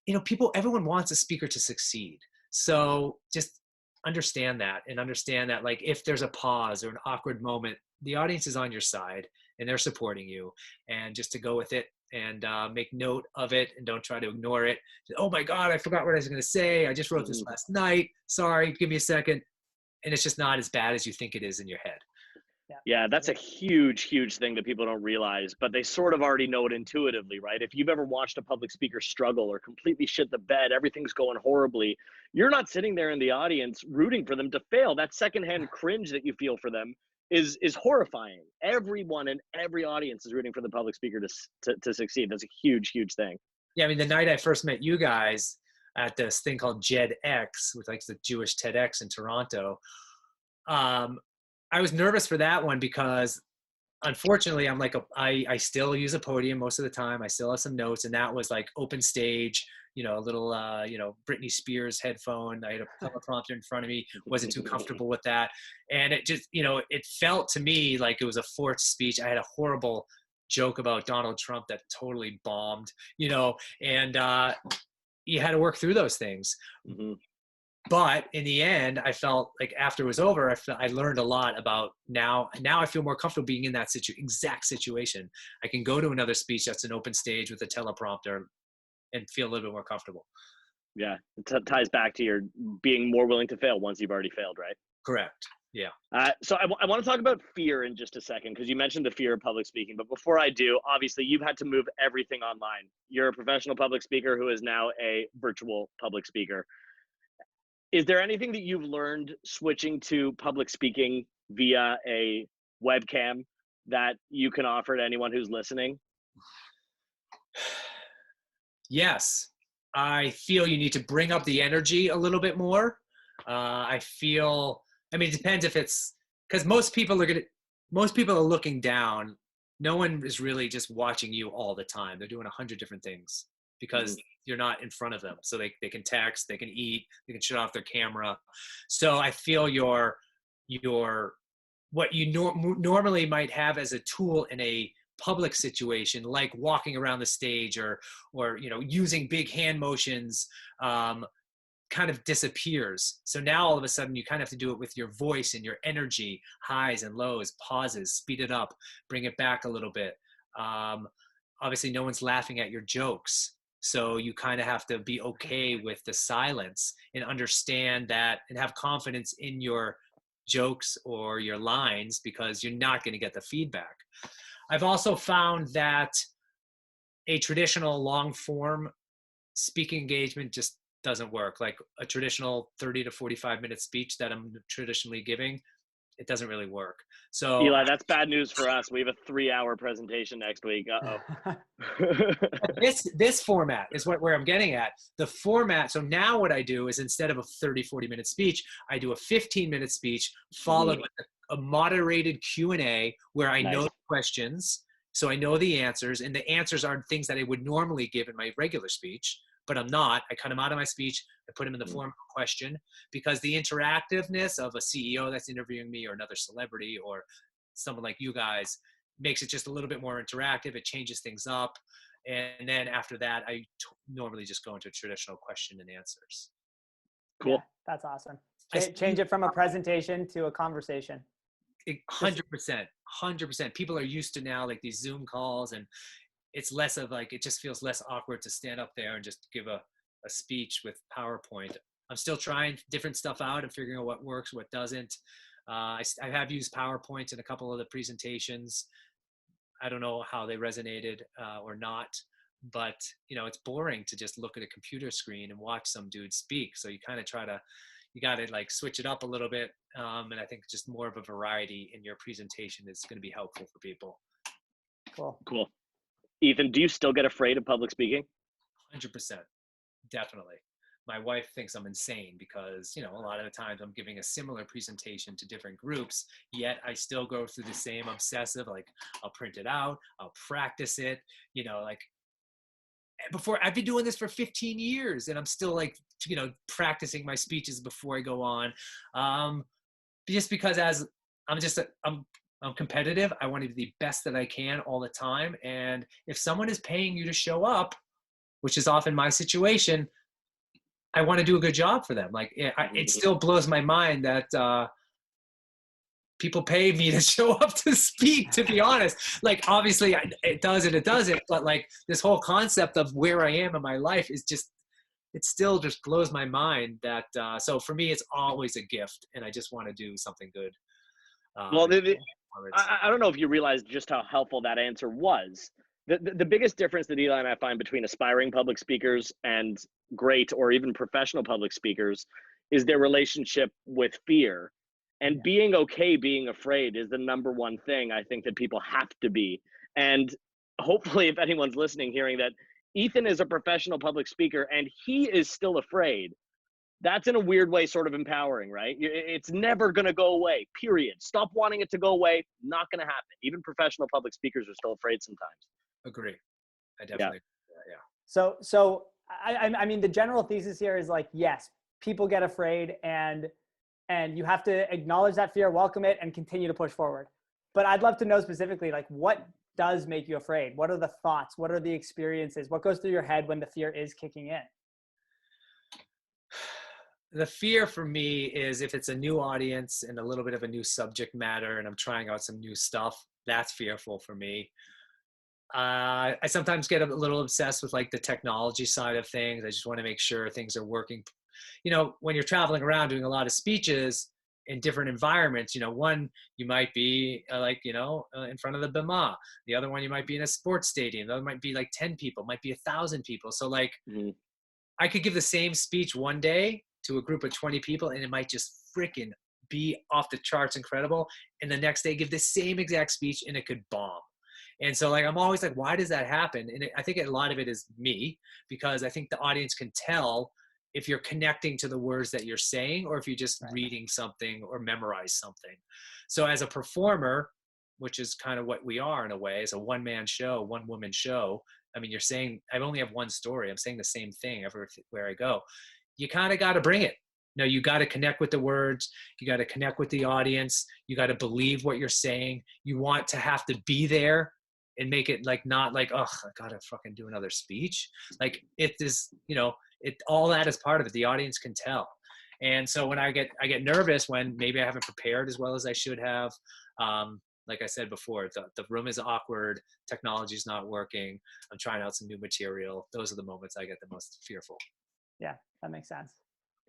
you know, everyone wants a speaker to succeed. So just understand that, and understand that like if there's a pause or an awkward moment, the audience is on your side and they're supporting you, and just to go with it and make note of it, and don't try to ignore it. Oh my God, I forgot what I was going to say. I just wrote this last night. Sorry, give me a second. And it's just not as bad as you think it is in your head. Yeah, that's a huge, huge thing that people don't realize, but they sort of already know it intuitively, right? If you've ever watched a public speaker struggle or completely shit the bed, everything's going horribly, you're not sitting there in the audience rooting for them to fail. That secondhand cringe that you feel for them is horrifying. Everyone in every audience is rooting for the public speaker to succeed. That's a huge, huge thing. Yeah, I mean, the night I first met you guys at this thing called JEDx, with like the Jewish TEDx in Toronto, I was nervous for that one because unfortunately I'm like, I still use a podium most of the time. I still have some notes, and that was like open stage, you know, a little, you know, Britney Spears headphone. I had a teleprompter in front of me, wasn't too comfortable with that. And it just, you know, it felt to me like it was a forced speech. I had a horrible joke about Donald Trump that totally bombed, you know, and you had to work through those things. Mm-hmm. But in the end, I felt like after it was over, I learned a lot about now I feel more comfortable being in that exact situation. I can go to another speech that's an open stage with a teleprompter and feel a little bit more comfortable. Yeah, it ties back to your being more willing to fail once you've already failed, right? Correct. Yeah. So I want to talk about fear in just a second, because you mentioned the fear of public speaking. But before I do, obviously you've had to move everything online. You're a professional public speaker who is now a virtual public speaker. Is there anything that you've learned switching to public speaking via a webcam that you can offer to anyone who's listening? Yes. I feel you need to bring up the energy a little bit more. I mean, it depends if it's, because most people are going to, most people are looking down. No one is really just watching you all the time. They're doing 100 different things because you're not in front of them. So they can text, they can eat, they can shut off their camera. So I feel your what you normally might have as a tool in a public situation, like walking around the stage or using big hand motions, kind of disappears. So now all of a sudden you kind of have to do it with your voice and your energy, highs and lows, pauses, speed it up, bring it back a little bit. Obviously no one's laughing at your jokes. So you kind of have to be okay with the silence and understand that and have confidence in your jokes or your lines because you're not going to get the feedback. I've also found that a traditional long form speaking engagement just doesn't work. Like a traditional 30 to 45 minute speech that I'm traditionally giving, it doesn't really work. So Eli, that's bad news for us. We have a 3-hour presentation next week. this format is where I'm getting at. The format. So now what I do is instead of a 30-40 minute speech, I do a 15-minute speech followed with a moderated Q&A where I know the questions. So I know the answers, and the answers are things that I would normally give in my regular speech, but I'm not. I cut them out of my speech. I put them in the form of a question because the interactiveness of a CEO that's interviewing me or another celebrity or someone like you guys makes it just a little bit more interactive. It changes things up. And then after that, I normally just go into traditional question and answers. Cool. Yeah, that's awesome. Change it from a presentation to a conversation. 100%. People are used to now like these Zoom calls, and it's less of like, it just feels less awkward to stand up there and just give a speech with PowerPoint. I'm still trying different stuff out and figuring out what works, what doesn't. I have used PowerPoint in a couple of the presentations. I don't know how they resonated or not, but it's boring to just look at a computer screen and watch some dude speak. So you kind of you got to like switch it up a little bit. And I think just more of a variety in your presentation is going to be helpful for people. Cool. Ethan, do you still get afraid of public speaking? 100%. Definitely. My wife thinks I'm insane because, a lot of the times I'm giving a similar presentation to different groups, yet I still go through the same obsessive, like I'll print it out, I'll practice it, like before. I've been doing this for 15 years and I'm still like, practicing my speeches before I go on. Just because I'm competitive. I want to be the best that I can all the time. And if someone is paying you to show up, which is often my situation, I want to do a good job for them. Like it still blows my mind that people pay me to show up to speak, to be honest. Like obviously it does and it doesn't, but like this whole concept of where I am in my life is just, it still just blows my mind that, so for me, it's always a gift and I just want to do something good. Well, I don't know if you realize just how helpful that answer was. The biggest difference that Eli and I find between aspiring public speakers and great or even professional public speakers is their relationship with fear. And being okay being afraid is the number one thing I think that people have to be. And hopefully, if anyone's listening, hearing that Ethan is a professional public speaker and he is still afraid, that's in a weird way sort of empowering, right? It's never going to go away, period. Stop wanting it to go away. Not going to happen. Even professional public speakers are still afraid sometimes. Agree. I definitely, yeah. So I mean, the general thesis here is like, yes, people get afraid and you have to acknowledge that fear, welcome it, and continue to push forward. But I'd love to know specifically, like, what does make you afraid? What are the thoughts? What are the experiences? What goes through your head when the fear is kicking in? The fear for me is if it's a new audience and a little bit of a new subject matter and I'm trying out some new stuff, that's fearful for me. I sometimes get a little obsessed with like the technology side of things. I just want to make sure things are working. When you're traveling around doing a lot of speeches in different environments, one, you might be in front of the Bima. The other one, you might be in a sports stadium. The other might be like 10 people, might be 1,000 people. So like I could give the same speech one day to a group of 20 people and it might just freaking be off the charts incredible. And the next day give the same exact speech and it could bomb. And so like, I'm always like, why does that happen? And I think a lot of it is me, because I think the audience can tell if you're connecting to the words that you're saying, or if you're just reading something or memorize something. So as a performer, which is kind of what we are in a way. It's a one-man show, one-woman show. I mean, you're saying, I only have one story. I'm saying the same thing everywhere I go. You kind of got to bring it. No, you got to connect with the words. You got to connect with the audience. You got to believe what you're saying. You want to have to be there and make it like, not like, oh, I got to fucking do another speech. Like it is, all that is part of it. The audience can tell. And so when I get nervous when maybe I haven't prepared as well as I should have. Like I said before, the room is awkward. Technology is not working. I'm trying out some new material. Those are the moments I get the most fearful. Yeah, that makes sense.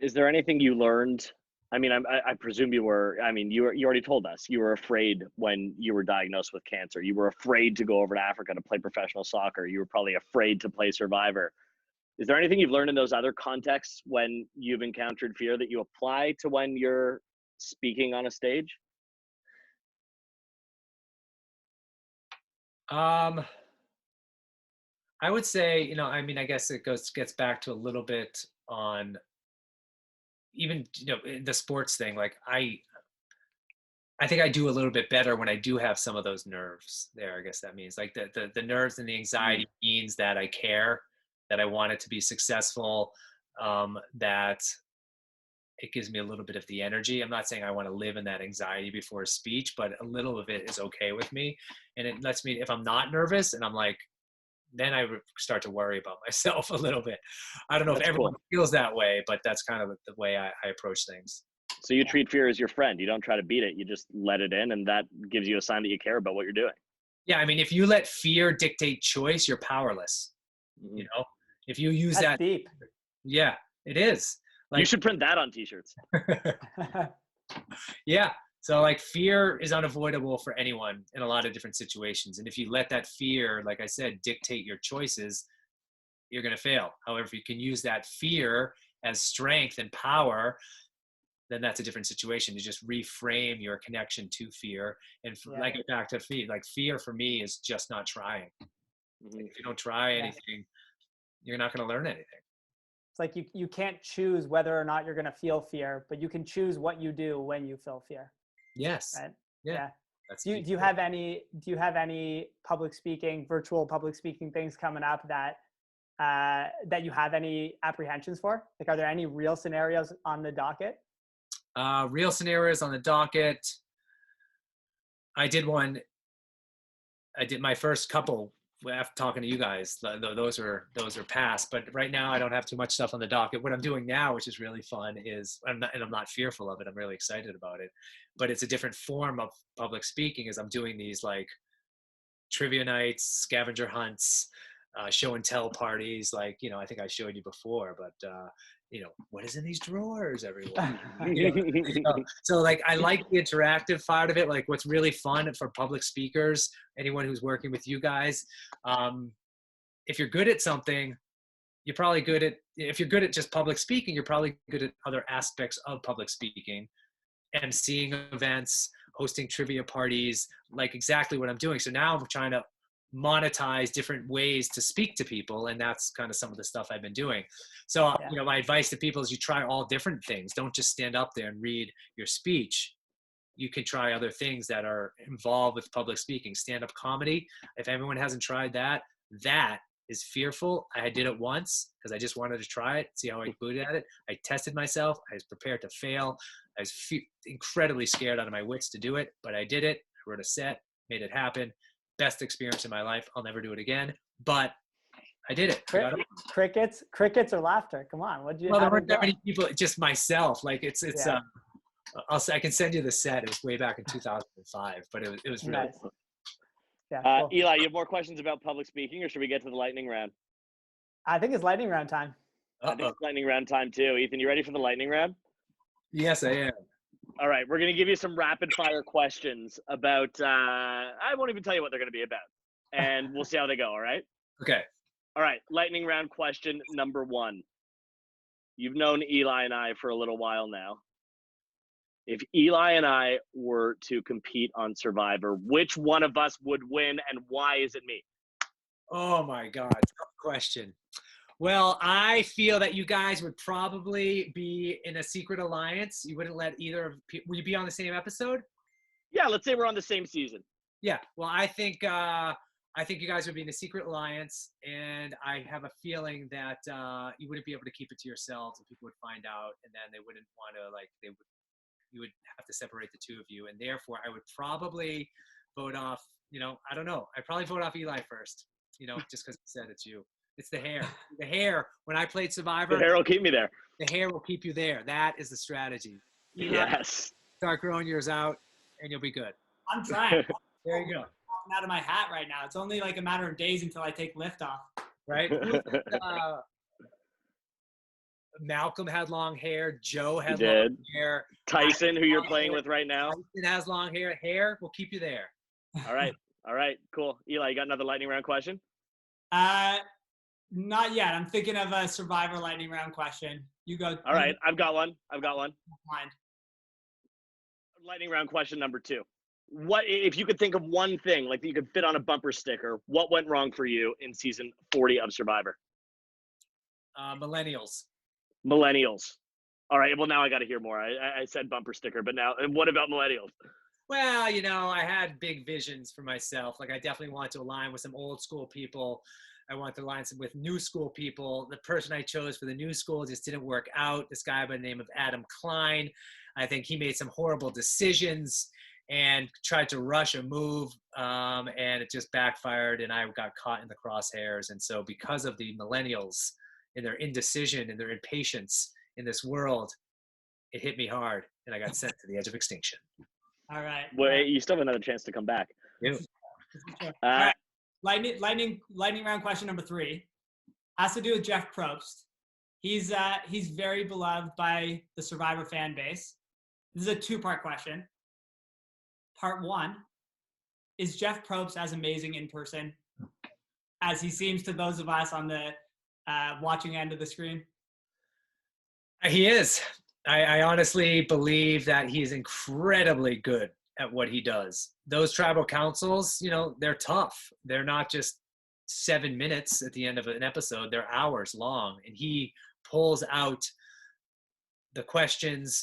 Is there anything you learned? I mean, I presume you already told us you were afraid when you were diagnosed with cancer. You were afraid to go over to Africa to play professional soccer. You were probably afraid to play Survivor. Is there anything you've learned in those other contexts when you've encountered fear that you apply to when you're speaking on a stage? I would say, I guess it gets back to a little bit on even, the sports thing. Like I think I do a little bit better when I do have some of those nerves there. I guess that means like the nerves and the anxiety means that I care, that I want it to be successful, that it gives me a little bit of the energy. I'm not saying I want to live in that anxiety before a speech, but a little of it is okay with me. And it lets me, if I'm not nervous and I'm like, then I start to worry about myself a little bit. I don't know if everyone feels that way, but that's kind of the way I approach things. So you treat fear as your friend. You don't try to beat it. You just let it in, and that gives you a sign that you care about what you're doing. Yeah, I mean, if you let fear dictate choice, you're powerless. Mm-hmm. If you use That's that deep. Yeah, it is. Like, you should print that on t-shirts. Yeah. So like fear is unavoidable for anyone in a lot of different situations. And if you let that fear, like I said, dictate your choices, you're going to fail. However, if you can use that fear as strength and power, then that's a different situation. To just reframe your connection to fear. And like back to fear, like fear for me is just not trying. Mm-hmm. If you don't try anything, you're not going to learn anything. It's like you can't choose whether or not you're going to feel fear, but you can choose what you do when you feel fear. Yes. Right? Yeah. Do you have any public speaking, virtual public speaking things coming up that you have any apprehensions for? Like, are there any real scenarios on the docket? Real scenarios on the docket. I did my first couple after talking to you guys. Those are past, but right now I don't have too much stuff on the docket. What I'm doing now, which is really fun, is I'm not fearful of it. I'm really excited about it, but it's a different form of public speaking. Is I'm doing these like trivia nights, scavenger hunts, show and tell parties. Like, I think I showed you before, but what is in these drawers, everyone? So like, I like the interactive part of it. Like, what's really fun for public speakers, anyone who's working with you guys, if you're good at something, you're probably good at, if you're good at just public speaking, you're probably good at other aspects of public speaking, emceeing events, hosting trivia parties, like exactly what I'm doing. So now I'm trying to monetize different ways to speak to people, and that's kind of some of the stuff I've been doing. So my advice to people is you try all different things. Don't just stand up there and read your speech. You can try other things that are involved with public speaking. Stand-up comedy, if everyone hasn't tried that is fearful. I did it once because I just wanted to try it, see how I good at it. I tested myself. I was prepared to fail. I was incredibly scared out of my wits to do it, but I did it. I wrote a set, made it happen. Best experience in my life. I'll never do it again, but I did it. Crickets or laughter? Come on. Well, there weren't that many people, just myself. Like it's I can send you the set. It was way back in 2005, but it was really nice. Cool. Yeah, cool. Eli, you have more questions about public speaking, or should we get to the lightning round? I think it's lightning round time. I think it's lightning round time too. Ethan, you ready for the lightning round? Yes, I am. All right, we're going to give you some rapid fire questions about, I won't even tell you what they're going to be about, and we'll see how they go, all right? Okay. All right, lightning round question number 1. You've known Eli and I for a little while now. If Eli and I were to compete on Survivor, which one of us would win, and why is it me? Oh my God, tough question. Well, I feel that you guys would probably be in a secret alliance. You wouldn't let either of will you be on the same episode? Yeah, let's say we're on the same season. Yeah. Well, I think you guys would be in a secret alliance, and I have a feeling that you wouldn't be able to keep it to yourselves, and people would find out, and then they wouldn't want to you would have to separate the two of you, and therefore I would probably vote off. I don't know. I'd probably vote off Eli first. Just because it said it's you. It's the hair. The hair. When I played Survivor, The hair will keep me there. the hair will keep you there. That is the strategy. Eli, Yes. start growing yours out, and you'll be good. I'm trying. There you go. I'm out of my hat right now. It's only like a matter of days until I take lift off. Right? Malcolm had long hair. Joe had long hair. Tyson, who you're playing with right now. Tyson has long hair. Hair will keep you there. All right. All right. Cool. Eli, you got another lightning round question? Not yet. I'm thinking of a Survivor lightning round question. You go. All right. I've got one. Mind. Lightning round question number 2. What if you could think of one thing like that you could fit on a bumper sticker? What went wrong for you in season 40 of Survivor? Millennials. All right. Well, now I got to hear more. I said bumper sticker, but now what about millennials? Well, I had big visions for myself. Like, I definitely wanted to align with some old school people. I wanted to align with new school people. The person I chose for the new school just didn't work out. This guy by the name of Adam Klein. I think he made some horrible decisions and tried to rush a move, and it just backfired, and I got caught in the crosshairs. And so because of the millennials and their indecision and their impatience in this world, it hit me hard, and I got sent to the edge of extinction. All right. Well, you still have another chance to come back. Yeah. All right. Lightning round question number 3 has to do with Jeff Probst. He's very beloved by the Survivor fan base. This is a 2-part question. Part 1, is Jeff Probst as amazing in person as he seems to those of us on the watching end of the screen? He is. I honestly believe that he is incredibly good at what he does. Those tribal councils, they're tough. They're not just 7 minutes at the end of an episode. They're hours long. And he pulls out the questions.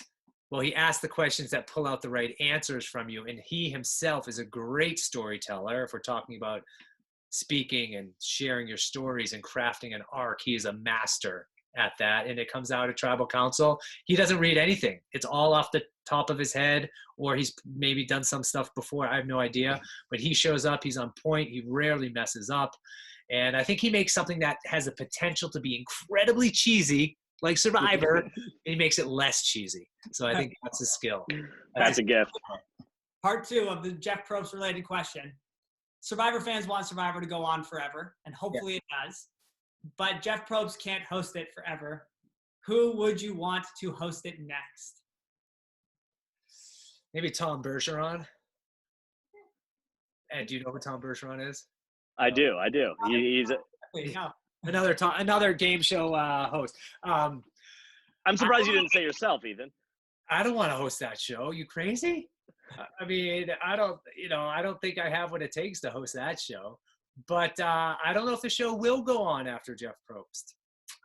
Well, he asks the questions that pull out the right answers from you. And he himself is a great storyteller. If we're talking about speaking and sharing your stories and crafting an arc, he is a master at that. And it comes out at tribal council. He doesn't read anything. It's all off the top of his head, or he's maybe done some stuff before. I have no idea. But he shows up. He's on point. He rarely messes up. And I think he makes something that has the potential to be incredibly cheesy, like Survivor, and he makes it less cheesy. So I think that's a skill. That's a gift. Part 2 of the Jeff Probst related question. Survivor fans want Survivor to go on forever, and hopefully it does. But Jeff Probst can't host it forever. Who would you want to host it next? Maybe Tom Bergeron. And do you know who Tom Bergeron is? I do. He's another game show host. I'm surprised you didn't say yourself, Ethan. I don't want to host that show. You crazy? I mean, I don't think I have what it takes to host that show. But I don't know if the show will go on after Jeff Probst.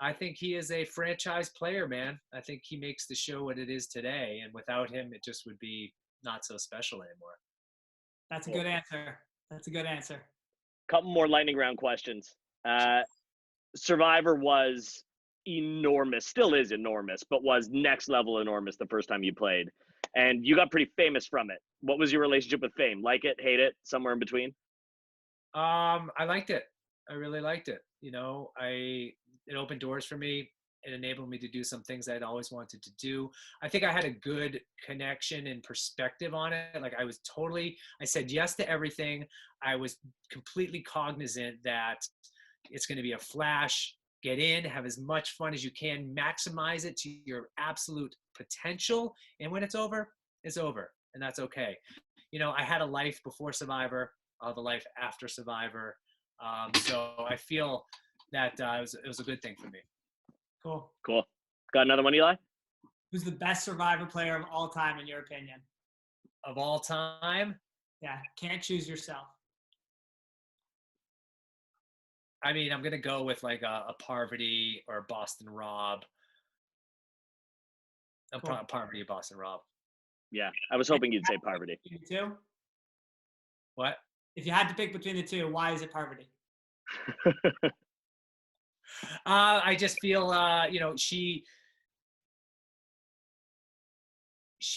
I think he is a franchise player, man. I think he makes the show what it is today. And without him, it just would be not so special anymore. That's a good answer. Couple more lightning round questions. Survivor was enormous, still is enormous, but was next level enormous the first time you played. And you got pretty famous from it. What was your relationship with fame? Like it, hate it, somewhere in between? I liked it. I really liked it. It opened doors for me. It enabled me to do some things I'd always wanted to do. I think I had a good connection and perspective on it. Like I said yes to everything. I was completely cognizant that it's going to be a flash. Get in, have as much fun as you can, maximize it to your absolute potential. And when it's over, it's over. And that's okay. I had a life before Survivor. I'll have a life after Survivor. So I feel that it was a good thing for me. Cool. Got another one, Eli? Who's the best Survivor player of all time, in your opinion? Of all time? Yeah, can't choose yourself. I mean, I'm going to go with like a Parvati or a Boston Rob. Parvati, Boston Rob. Yeah, I was hoping you'd say Parvati. You too? What? If you had to pick between the two, why is it Parvati? I just feel, she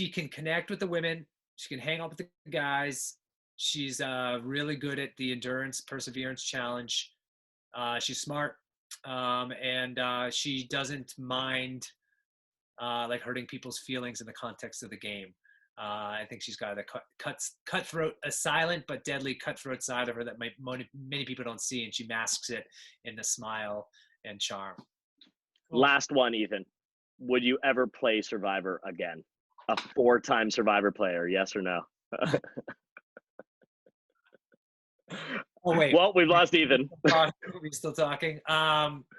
can connect with the women. She can hang out with the guys. She's really good at the endurance, perseverance challenge. She's smart, and she doesn't mind like hurting people's feelings in the context of the game. I think she's got a cutthroat, a silent but deadly cutthroat side of her that many people don't see, and she masks it in the smile and charm. Last one, Ethan. Would you ever play Survivor again? A 4-time Survivor player, yes or no? Oh wait. Well, we've lost Ethan. Are we still talking?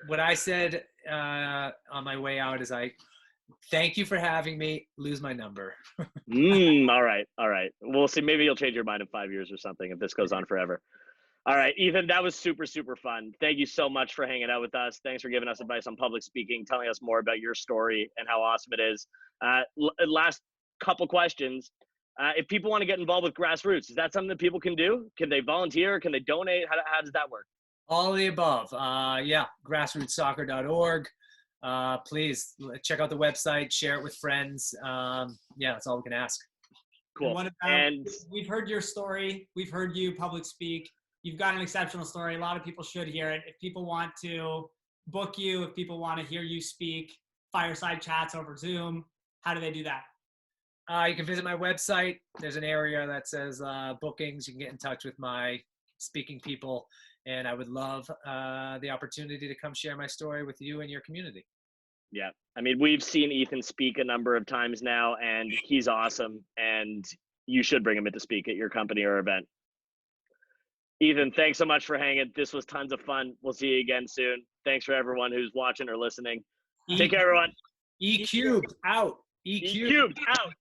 What I said on my way out is thank you for having me. Lose my number. All right. We'll see. Maybe you'll change your mind in 5 years or something if this goes on forever. All right, Ethan, that was super, super fun. Thank you so much for hanging out with us. Thanks for giving us advice on public speaking, telling us more about your story and how awesome it is. Last couple questions. If people want to get involved with Grassroots, is that something that people can do? Can they volunteer? Can they donate? How does that work? All of the above. grassrootssoccer.org. Please check out the website, share it with friends. That's all we can ask. Cool. And we've heard your story. We've heard you public speak. You've got an exceptional story. A lot of people should hear it. If people want to book you, if people want to hear you speak, fireside chats over Zoom, how do they do that? You can visit my website. There's an area that says bookings. You can get in touch with my speaking people, and I would love the opportunity to come share my story with you and your community. Yeah. I mean, we've seen Ethan speak a number of times now, and he's awesome, and you should bring him in to speak at your company or event. Ethan, thanks so much for hanging. This was tons of fun. We'll see you again soon. Thanks for everyone who's watching or listening. Take care, everyone. E cubed out. E cubed out.